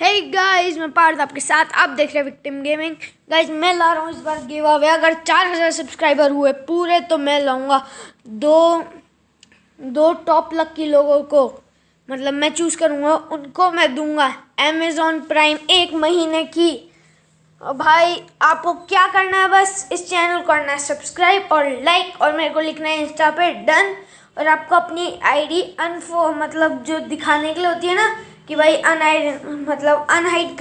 Hey guys, मैं पार्थ आपके साथ। आप देख रहे हैं विक्टिम गेमिंग। गाइस, मैं ला रहा हूँ इस बार गिव अवे। अगर 4000 सब्सक्राइबर हुए पूरे तो मैं लाऊंगा दो टॉप लकी लोगों को, मतलब मैं चूज करूंगा, उनको मैं दूंगा अमेजॉन प्राइम 1 महीने की। और भाई आपको क्या करना है, बस इस चैनल को करना है सब्सक्राइब और लाइक, और मेरे को लिखना है इंस्टा पे डन। और आपको अपनी आईडी मतलब जो दिखाने के लिए होती है ना कि भाई अनहाइड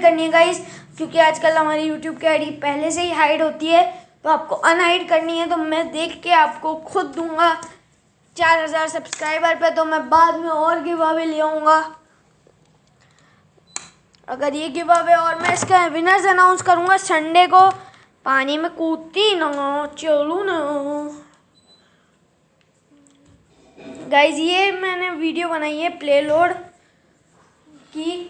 करनी है गाइस, क्योंकि आजकल हमारी यूट्यूब की आईडी पहले से ही हाइड होती है, तो आपको अनहाइड करनी है। तो मैं देख के आपको खुद दूंगा 4000 सब्सक्राइबर पे, तो मैं बाद में और गिव अवे ले आऊँगा। अगर ये गिव अवे और मैं इसका विनर्स अनाउंस करूँगा संडे को। पानी में कूदती ना चलू ना गाइज, ये मैंने वीडियो बनाई है प्लेलोड की।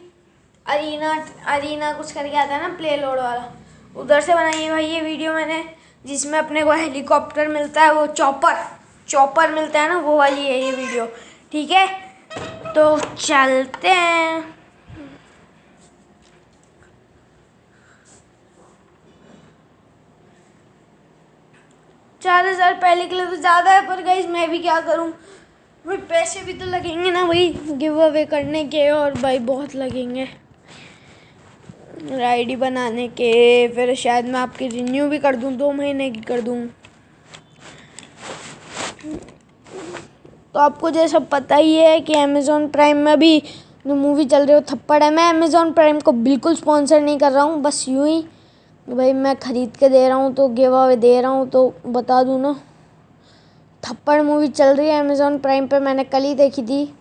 अरीना कुछ करके आता है ना, प्लेलोड वाला, उधर से बनाई है भाई ये वीडियो मैंने, जिसमें अपने को हेलीकॉप्टर मिलता है, वो चॉपर मिलता है ना, वो वाली है ये वीडियो। ठीक है, तो चलते हैं। चार 4000 पहले के लिए तो ज़्यादा है, पर गाइज मैं भी क्या करूँ भाई, पैसे भी तो लगेंगे ना भाई गिव अवे करने के, और भाई बहुत लगेंगे आईडी बनाने के। फिर शायद मैं आपकी रिन्यू भी कर दूँ, 2 महीने की कर दूँ। तो आपको जैसा पता ही है कि अमेज़ॉन प्राइम में भी जो मूवी चल रही है थप्पड़ है। मैं अमेज़ॉन प्राइम को बिल्कुल स्पॉन्सर नहीं कर रहा हूँ, बस यूँ ही भाई मैं ख़रीद के दे रहा हूँ, तो गिव अवे दे रहा हूँ, तो बता दूँ ना। थप्पड़ मूवी चल रही है अमेज़ॉन प्राइम पे, मैंने कल ही देखी थी।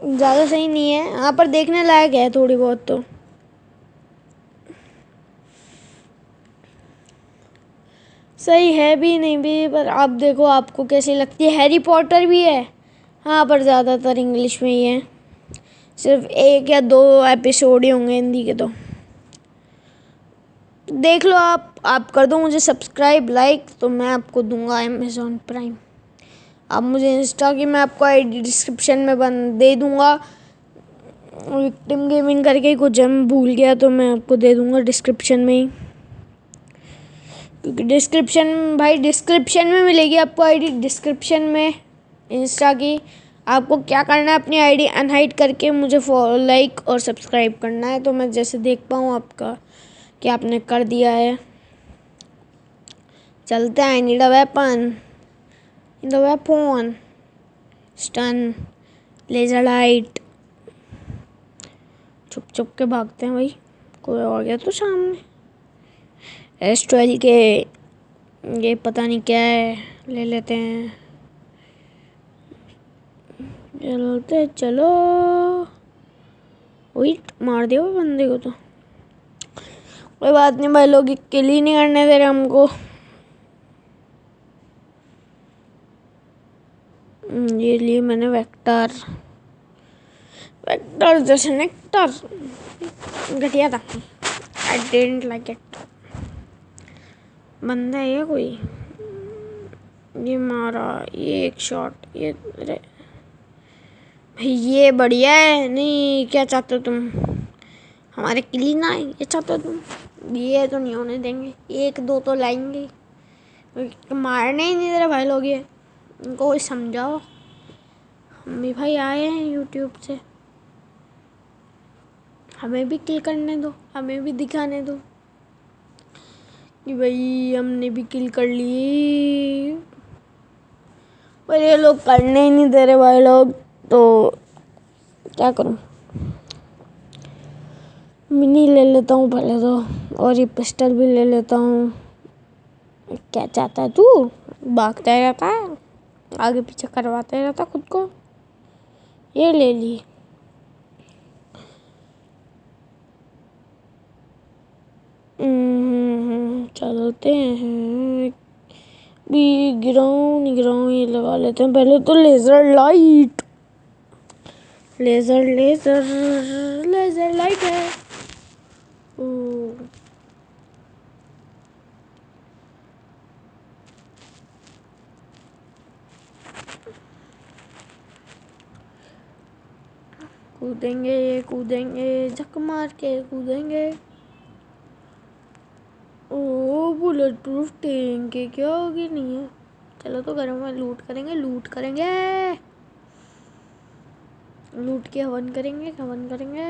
ज़्यादा सही नहीं है, यहाँ पर देखने लायक है थोड़ी बहुत तो। सही है भी नहीं भी, पर आप देखो आपको कैसी लगती है। हैरी पॉटर भी है हाँ, पर ज़्यादातर इंग्लिश में ही है, सिर्फ 1 या 2 एपिसोड ही होंगे हिंदी के। तो देख लो, आप कर दो मुझे सब्सक्राइब लाइक, तो मैं आपको दूंगा अमेज़ॉन प्राइम। आप मुझे इंस्टा की मैं आपको आईडी डिस्क्रिप्शन में दे दूंगा, विक्टिम गेमिंग करके कुछ मैं भूल गया, तो मैं आपको दे दूंगा डिस्क्रिप्शन में ही, क्योंकि डिस्क्रिप्शन में मिलेगी आपको आईडी, डिस्क्रिप्शन में इंस्टा की। आपको क्या करना है, अपनी आईडी अनहाइड करके मुझे फॉलो लाइक और सब्सक्राइब करना है, तो मैं जैसे देख पाऊँ आपका कि आपने कर दिया है। चलते हैं। I need a weapon stun laser light. छुप छुप के भागते हैं भाई, कोई आ गया तो सामने। S12 के ये पता नहीं क्या है, ले लेते हैं। चलो वही मार दिया बंदे को, तो कोई बात नहीं भाई, लोग किल ही नहीं करने दे रहे हमको। ये लिए मैंने वेक्टर जैसे नेक्टर, घटिया था। I didn't like it. बंदा है कोई, ये मारा, ये एक शॉट, ये अरे भाई ये बढ़िया है। नहीं, क्या चाहते हो तुम, हमारे किली ना है ये चाहते हो तुम? ये तो नहीं होने देंगे, 1-2 तो लाएंगे। मारने ही नहीं दे रहे भाई लोग, ये इनको कोई समझाओ। हम भी भाई आए हैं यूट्यूब से, हमें भी किल करने दो, हमें भी दिखाने दो कि भाई हमने भी किल कर ली। पर ये लोग करने ही नहीं दे रहे भाई लोग, तो क्या करूं। मिनी ले लेता हूँ पहले तो, और ये पिस्टल भी ले लेता हूँ। क्या चाहता है तू, भागता ही रहता है, आगे पीछे करवाता ही रहता खुद को। ये ले ली। चलते हैं। भी गिराऊं ये लगा लेते हैं पहले तो। लेजर लाइट है। कूदेंगे कूदेंगे झक मार के कूदेंगे। ओ बुलेट प्रूफ टैंक के क्या होगी नहीं है। चलो तो घर में लूट करेंगे लूट करेंगे लूट के हवन करेंगे हवन करेंगे।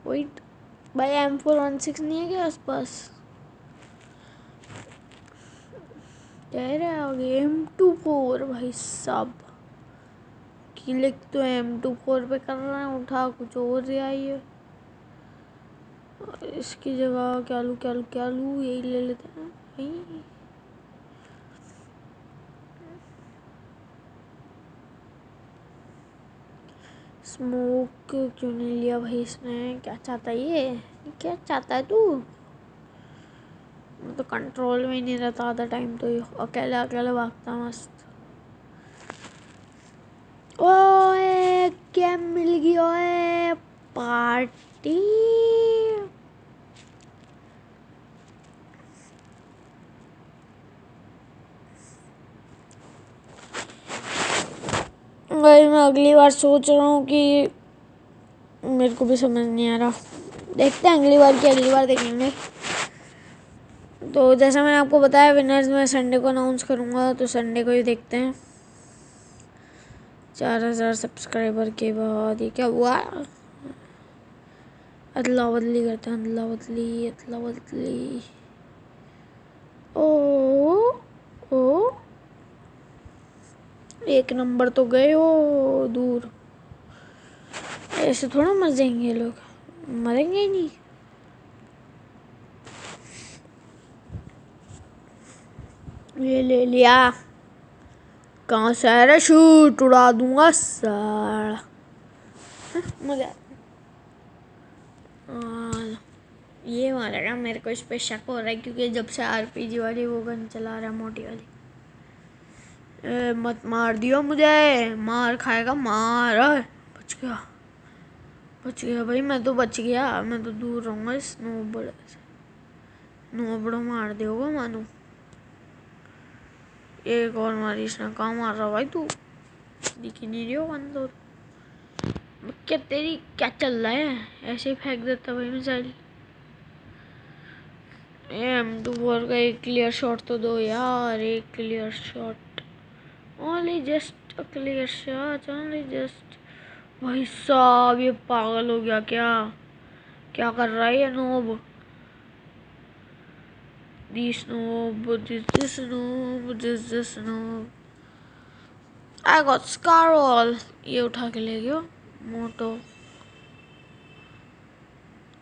वेट भाई M416 नहीं है क्या आसपास? कह रहे आगे M24 भाई साहब क्लिक तो M24 पे कर रहे हैं उठा कुछ और से आई है। इसकी जगह क्या लूँ क्या लूँ क्या लूँ यही ले लेते हैं भाई। स्मोक क्यों नहीं लिया भाई इसने? क्या चाहता है ये क्या चाहता है तू? तो कंट्रोल में ही नहीं रहता आधा टाइम तो ये अकेले अकेले भागता मस्त। ओए क्या मिल गया है पार्टी। भाई मैं अगली बार सोच रहा हूँ कि मेरे को भी समझ नहीं आ रहा। देखते हैं अगली बार देखेंगे। तो जैसा मैंने आपको बताया विनर्स मैं संडे को अनाउंस करूँगा तो संडे को ही देखते हैं। 4000 सब्सक्राइबर के बाद ये क्या हुआ? अदला बदली करते हैं अदला बदली अदला बदली। ओ ओ एक नंबर तो गए हो दूर। ऐसे थोड़ा मर जाएंगे ये लोग मरेंगे ही नहीं। ये ले लिया कहाँ से आ रहा शूट उड़ा दूंगा साला। मजा ये मारेगा मेरे को इस पे शक हो रहा है क्योंकि जब से RPG वाली वो गन चला रहा है मोटी वाली। मत मार दियो मुझे मार खाएगा मार। बच गया भाई मैं तो बच गया। मैं तो दूर रहूँगा इस नोबड़े से। नोबड़ो मार देगा मानो। एक और मारी इसने कहाँ मार रहा भाई तू दिख ही नहीं रही हो बंदो। क्या तेरी क्या चल रहा है ऐसे ही फेंक देता भाई मिसाइल। M24 का एक क्लियर शॉट तो दो यार एक clear shot. Only just a clear shot only just. भाई साहब ये पागल हो गया क्या? क्या कर रहा है ये knob? This knob this knob this knob. I got स्कारल। ये उठा के ले गयो मोटो।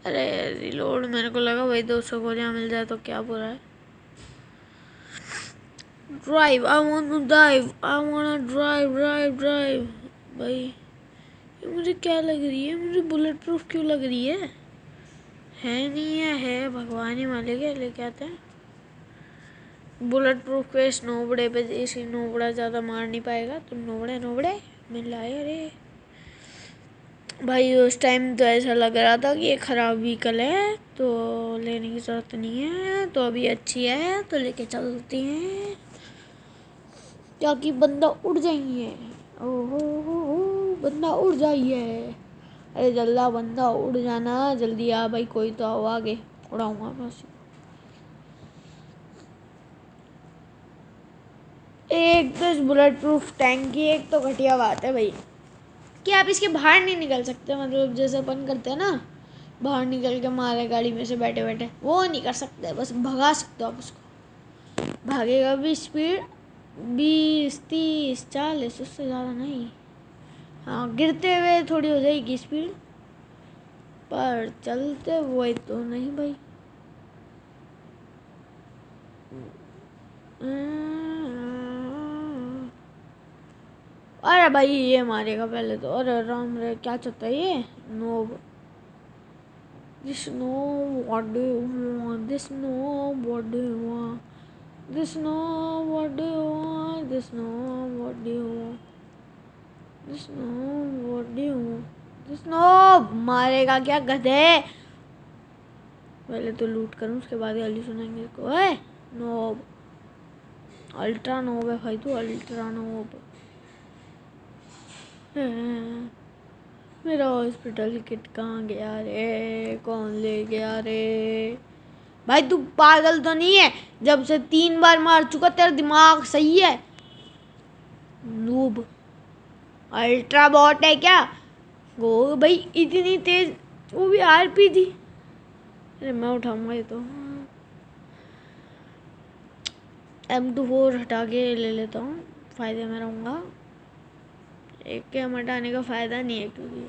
अरे रिलोड मेरे को लगा भाई 200 गोलियां मिल जाए तो क्या बुरा है। Drive I want to drive I want drive भाई ये मुझे क्या लग रही है? मुझे बुलेट प्रूफ क्यों लग रही है नहीं है भगवान ही मालिक है लेके आते हैं। बुलेट प्रूफ पे स्नोबड़े पे इसी नोबड़ा ज़्यादा मार नहीं पाएगा। तुम नोबड़े नोबड़े मिल रहा है। अरे भाई उस टाइम तो ऐसा लग रहा था कि ये ख़राब व्हीकल है तो लेने की ज़रूरत नहीं है तो अभी अच्छी है तो लेके चलती हैं ताकि बंदा उड़ जाइए। ओहो हो बंदा उड़ जाइए। अरे जल्दा बंदा उड़ जाना जल्दी आ भाई कोई तो आओ आगे उड़ाऊंगा बस। एक तो इस बुलेट प्रूफ टैंक की एक तो घटिया बात है भाई कि आप इसके बाहर नहीं निकल सकते। मतलब जैसे अपन करते हैं ना बाहर निकल के मारे गाड़ी में से बैठे बैठे वो नहीं कर सकते। बस भगा सकते हो आप उसको। भागेगा भी स्पीड 20 30 40 उससे ज़्यादा नहीं। हाँ गिरते हुए थोड़ी हो जाएगी स्पीड पर चलते हुए तो नहीं भाई। अरे भाई ये मारेगा पहले तो। अरे राम रे क्या चाहता है ये knob. This no what do you want? This no what do you want? This no what do you want? This no what do you want? This no what do you want? This no मारेगा क्या गधे? पहले तो लूट करूँ उसके बाद गाली सुनाएंगे इसको। ओए नोब अल्ट्रा नोब है भाई तू अल्ट्रा नोब। मेरा हॉस्पिटल किट कहाँ गया रे? कौन ले गया रे? भाई तू पागल तो नहीं है? जब से 3 बार मार चुका, तेरा दिमाग सही है? नूब अल्ट्रा बॉट है क्या वो? भाई इतनी तेज, वो भी आरपी थी। अरे मैं उठाऊंगा ये तो। M24 हटा के ले लेता हूँ, फायदे में रहूँगा। एक के हटाने का फायदा नहीं है, क्योंकि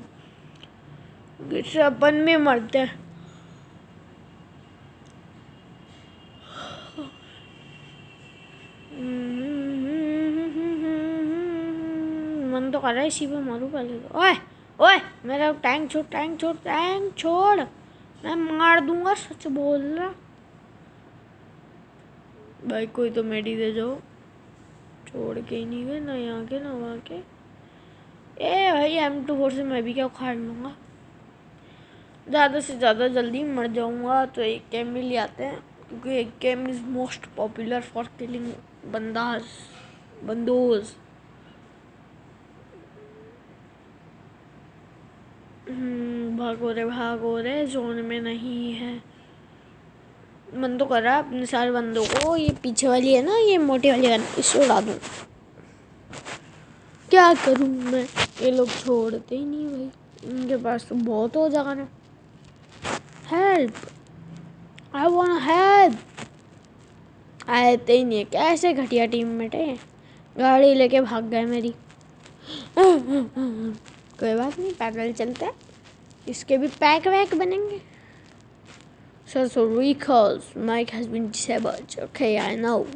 अपन में मरते हैं। मन तो कर रहा है इसी पे मारूं पहले तो। ओए ओए, मेरा टैंक छोड़, टैंक छोड़, टैंक छोड़, मैं मार दूंगा, सच बोल रहा। भाई कोई तो मेडी दे जाओ। छोड़ के ही नहीं गए ना यहाँ के ना वहाँ के। ए भाई M24 से मैं भी क्या उखाड़ लूँगा। ज़्यादा से ज़्यादा जल्दी मर जाऊँगा तो एक कैम भी ले आते हैं, क्योंकि एक कैम is most popular for killing बंदोज। भागो रे, जोन में नहीं है। मन तो कर रहा है अपने सारे बंदों को, ये पीछे वाली है ना, ये मोटी वाली गन, इसको उड़ा दूँ। क्या करूँ मैं? ये लोग छोड़ते ही नहीं भाई, इनके पास तो बहुत हो जाएगा ना। Help, I want help. आते ही नहीं है, कैसे घटिया टीममेट है। गाड़ी लेके भाग गए मेरी। कोई बात नहीं, पैदल चलते हैं, इसके भी पैक वैक बनेंगे। So recalls, mic has been disabled. Okay, I know.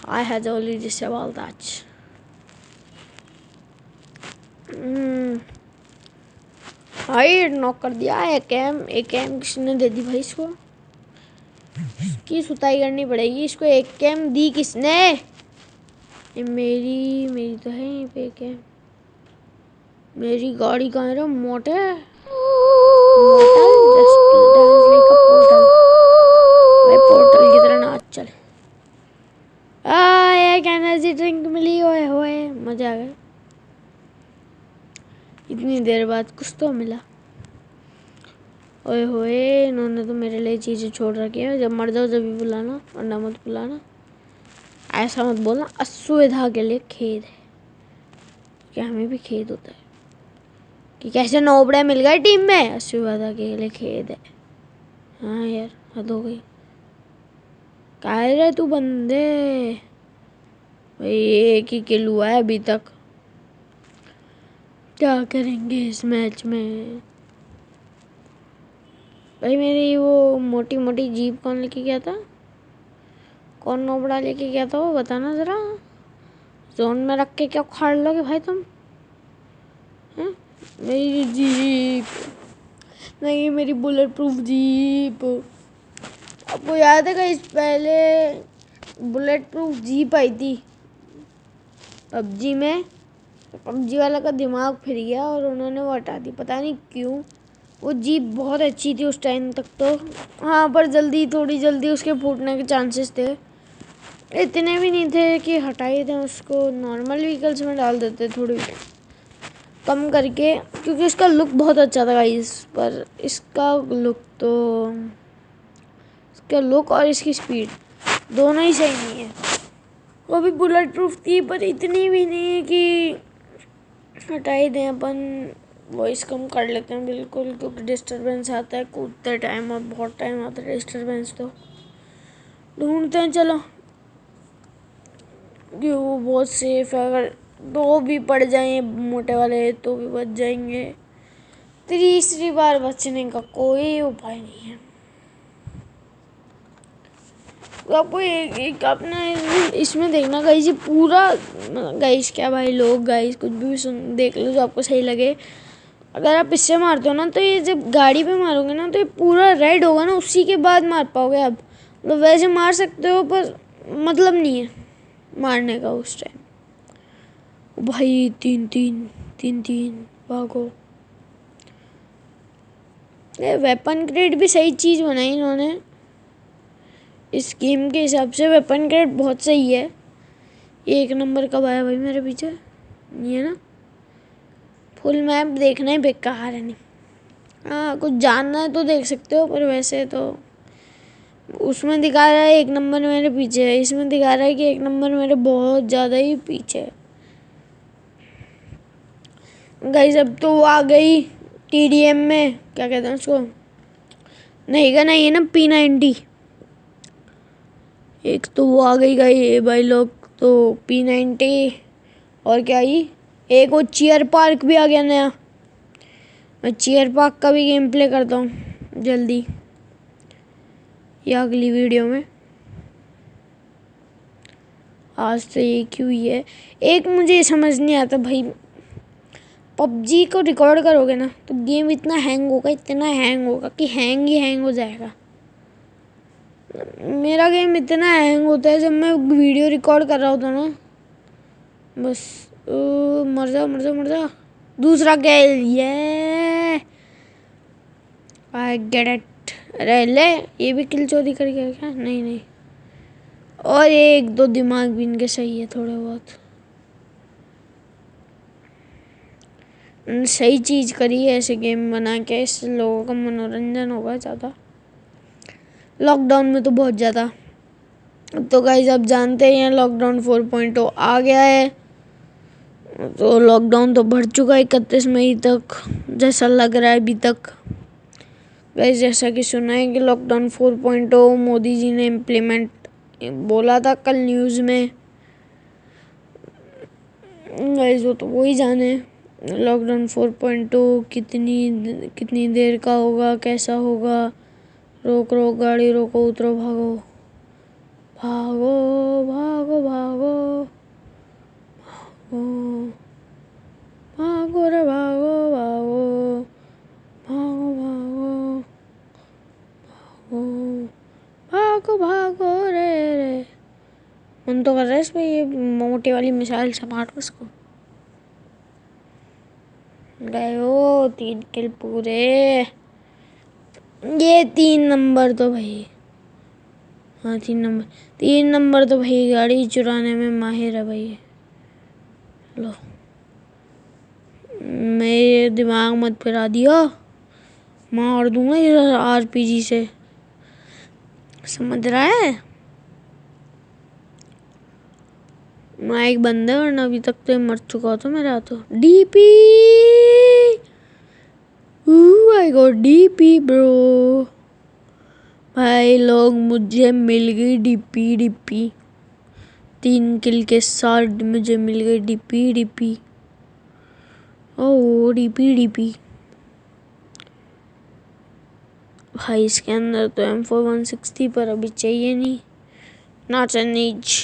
I had already disabled that. High knock कर दिया। एक एम किसने दे दी भाई इसको? इसकी सुताई करनी पड़ेगी इसको। एक एम दी किसने? ये मेरी तो है यहीं पे एक एम। मेरी गाड़ी कहाँ है? मोटे पोर्टल की तरह नाच चल। एक एनर्जी ड्रिंक मिली, होए होए मजा आ गया। इतनी देर बाद कुछ तो मिला। ओए होए, इन्होंने तो मेरे लिए चीज़ें छोड़ रखी है। जब मर जाओ जब भी बुलाना, वरना मत बुलाना। ऐसा मत बोलना। असुविधा के लिए खेद है, कि हमें भी खेद होता है कि कैसे नोबड़े मिल गए टीम में। असुविधा के लिए खेद है। हाँ यार, हद हो गई। कह रहे तू बंदे? भाई एक ही किल हुआ है अभी तक। क्या करेंगे इस मैच में? भाई मेरी वो मोटी मोटी जीप कौन लेके गया था? कौन नोबड़ा लेके गया था वो बताना ज़रा। जोन में रख के क्या उखाड़ लोगे भाई तुम? हैं? मेरी जीप नहीं, मेरी बुलेट प्रूफ जीप। आपको याद है गाइस, पहले बुलेट प्रूफ जीप आई थी पबजी में। पबजी वाला का दिमाग फिर गया और उन्होंने वो हटा दी, पता नहीं क्यों। वो जीप बहुत अच्छी थी उस टाइम तक तो। हाँ, पर थोड़ी जल्दी उसके फूटने के चांसेस थे। इतने भी नहीं थे कि हटाए थे उसको। नॉर्मल व्हीकल्स में डाल देते थोड़ी कम करके, क्योंकि उसका लुक बहुत अच्छा था गाइस। पर इसका लुक और इसकी स्पीड दोनों ही सही नहीं है। वो भी बुलेट प्रूफ थी, पर इतनी भी नहीं है कि हटा ही दें। अपन वॉइस कम कर लेते हैं बिल्कुल, क्योंकि डिस्टरबेंस आता है कूदते टाइम, और बहुत टाइम आता है डिस्टरबेंस। तो ढूंढते हैं चलो कि वो बहुत सेफ है। अगर दो भी पड़ जाएं मोटे वाले तो भी बच जाएंगे। तीसरी बार बचने का कोई उपाय नहीं है। तो आपको एक अपना इसमें देखना गाइस, ये पूरा गाइस, क्या भाई लोग गाइस कुछ भी सुन देख लो जो आपको सही लगे। अगर आप इससे मारते हो ना, तो ये जब गाड़ी पे मारोगे ना, तो ये पूरा रेड होगा ना, उसी के बाद मार पाओगे आप। मतलब वैसे मार सकते हो, पर मतलब नहीं है मारने का उस टाइम। भाई तीन भागो। ये वेपन क्रेट भी सही चीज़ बनाई इन्होंने। इस गेम के हिसाब से वेपन क्रेट बहुत सही है। ये 1 नंबर कब आया भाई मेरे पीछे? नहीं है ना? फुल मैप देखना ही बेकार है। नहीं, हाँ कुछ जानना है तो देख सकते हो, पर वैसे तो उसमें दिखा रहा है 1 नंबर मेरे पीछे है, इसमें दिखा रहा है कि 1 नंबर मेरे बहुत ज़्यादा ही पीछे है। गाइस अब तो वो आ गई TDM में, क्या कहते हैं उसको, नहीं का नहीं है ना, P90। एक तो वो आ गई गई भाई लोग, तो P90 और क्या ही, एक वो चीयर पार्क भी आ गया नया। मैं चीयर पार्क का भी गेम प्ले करता हूँ जल्दी या अगली वीडियो में। आज तो ये क्यों ही है। एक मुझे ये समझ नहीं आता भाई, पबजी को रिकॉर्ड करोगे ना तो गेम इतना हैंग होगा कि हैंग ही हैंग हो जाएगा। मेरा गेम इतना हैंग होता है जब मैं वीडियो रिकॉर्ड कर रहा होता ना, बस मर जा मर जा मर जा। दूसरा किल, ये आई गेट इट। अरे ले, ये भी किल चोरी कर गया क्या? नहीं नहीं, और एक दो दिमाग भी इनके सही है थोड़े बहुत। सही चीज़ करी है ऐसे गेम बना के, इससे लोगों का मनोरंजन होगा ज़्यादा। लॉकडाउन में तो बहुत ज़्यादा। तो गाइस आप जानते हैं लॉकडाउन 4.0 आ गया है, तो लॉकडाउन तो बढ़ चुका है 31 मई तक जैसा लग रहा है अभी तक। गाइस जैसा कि सुना है कि लॉकडाउन 4.0 मोदी जी ने इम्प्लीमेंट बोला था कल न्यूज़ में। गाइस वो तो वही जाने लॉकडाउन 4.0 कितनी देर का होगा, कैसा होगा। रोक रोक गाड़ी रोको, उतरो, भागो भागो भागो भागो भागो रे भागो भागो भागो भागो भागो भागो रे। मन तो कर रहा है इसमें ये मोटी वाली मिसाइल से मारो उसको। गए हो 3 किल पूरे। ये 3 नंबर तो भाई, हाँ 3 नंबर तो भाई गाड़ी चुराने में माहिर है भाई। लो मेरे दिमाग मत फिरा दिया, मार दूंगा ये RPG से, समझ रहा है। माइक बंद है वरना अभी तक तो मर चुका था मेरा हाथों। DP, I got DP bro. भाई लोग मुझे मिल गई DP। 3 किल के साथ मुझे मिल गई DP। ओह DP। भाई इसके अंदर तो M4 160 पर अभी चाहिए नहीं, नॉट एन नीच।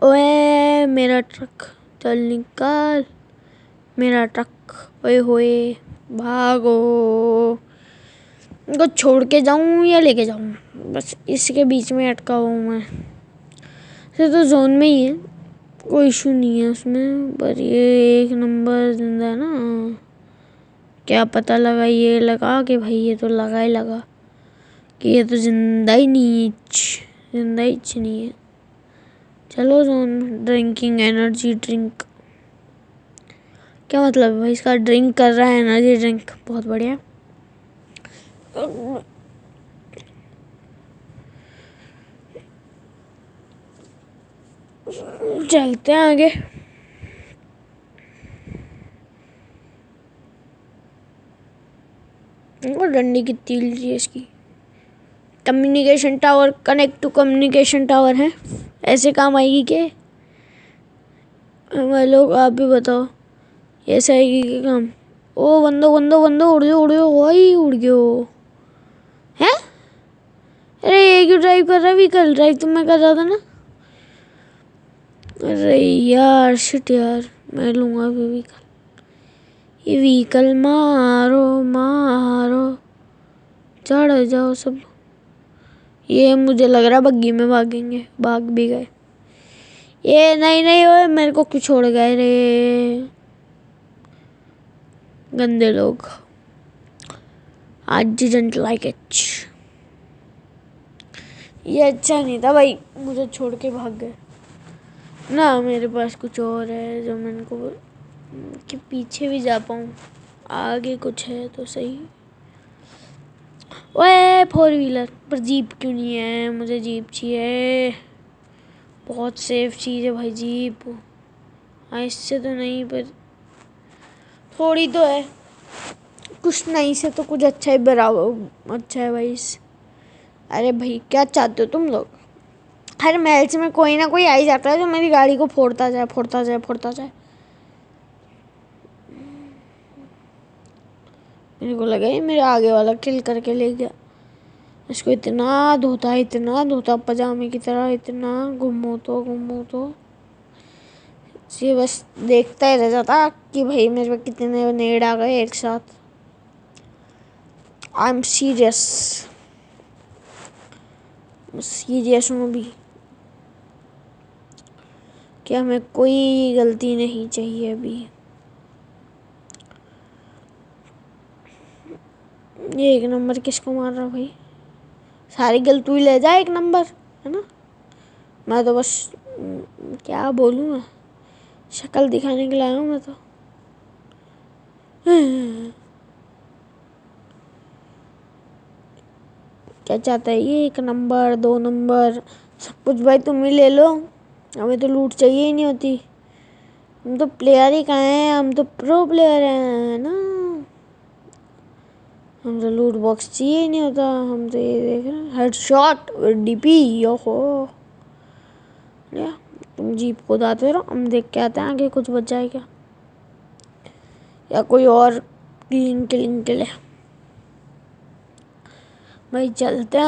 ओए मेरा ट्रक, चल निकाल मेरा ट्रक। ओए होए भागो। इनको छोड़ के जाऊं या लेके जाऊं, बस इसके बीच में अटका हुआ हूँ मैं। तो जोन में ही है, कोई इशू नहीं है उसमें, पर ये 1 नंबर जिंदा है ना। क्या पता लगा, ये लगा कि भाई ये तो लगा ही लगा कि ये तो जिंदा ही नहीं है। चलो जोन, ड्रिंकिंग एनर्जी ड्रिंक, क्या मतलब है भाई इसका, ड्रिंक कर रहा है एनर्जी ड्रिंक, बहुत बढ़िया। चलते हैं आगे। और डंडी कितनी है इसकी। Communication tower, connect to communication tower है, ऐसे काम आएगी के हमारे लोग, आप भी बताओ ऐसे आएगी क्या काम। ओ बंदो उड़ जाओ भाई, उड़ गयो है। अरे ये क्यों ड्राइव कर रहा है व्हीकल, ड्राइव तो मैं कर रहा था ना। अरे यार शिट यार, मैं लूँगा अभी व्हीकल, ये व्हीकल मारो चढ़ जाओ सब। ये मुझे लग रहा बग्गी में भागेंगे, भाग भी गए ये। नहीं ओए मेरे को क्यों छोड़ गए रे गंदे लोग। I didn't like it। ये अच्छा नहीं था भाई, मुझे छोड़ के भाग गए ना। मेरे पास कुछ और है जो मैं इनको कि पीछे भी जा पाऊँ, आगे कुछ है तो सही। ओए 4 व्हीलर पर जीप क्यों नहीं है? मुझे जीप चाहिए, बहुत सेफ चीज़ है भाई जीप। हाँ इससे तो नहीं, पर थोड़ी तो है, कुछ नहीं से तो कुछ अच्छा ही बराबर अच्छा है भाई। अरे भाई क्या चाहते हो तुम लोग? हर मैच में कोई ना कोई आ ही जाता है जो मेरी गाड़ी को फोड़ता जाए फोड़ता जाए फोड़ता जाए। मेरे को लगा ये मेरे आगे वाला किल करके ले गया। इसको इतना धोता पजामे की तरह, इतना घूमो तो ये बस देखता ही रह जाता कि भाई मेरे पे कितने नेड आ गए एक साथ। आई एम सीरियस हूँ अभी, कि हमें कोई गलती नहीं चाहिए अभी। ये एक नंबर किसको मार रहा भाई? सारी गलती ही ले जाए एक नंबर, है ना? मैं तो बस क्या बोलूँ मैं, शक्ल दिखाने के लिए आया हूँ मैं तो। क्या चाहता है ये? 1 नंबर 2 नंबर सब कुछ भाई तुम ही ले लो, हमें तो लूट चाहिए ही नहीं होती। हम तो प्लेयर ही कहाँ हैं, हम तो प्रो प्लेयर हैं ना। हम तो लूट बॉक्स चाहिए ही नहीं होता, हम तो ये देख रहे हैं हेडशॉट डीपी। ओहो या तुम जीप को दाते रहो, हम देख के आते हैं आगे कुछ बच जाए क्या, या कोई और किलिंग के लिए। भाई चलते हैं।